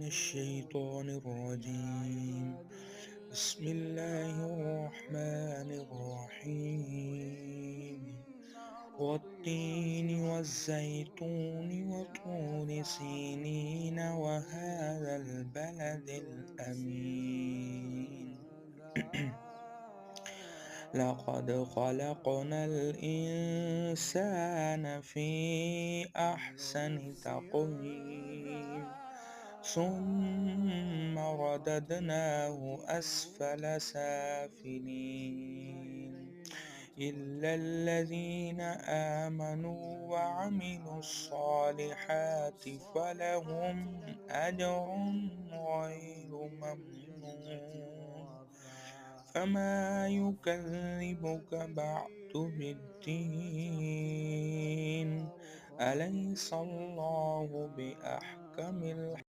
الشيطان الرجيم. بسم الله الرحمن الرحيم. والتين والزيتون وطور سينين وهذا البلد الأمين. لقد خلقنا الإنسان في أحسن تقويم ثم رددناه أسفل سافلين إلا الذين آمنوا وعملوا الصالحات فلهم أجر غير ممنون. فما يكذبك بعد بالدين؟ أليس الله بأحكم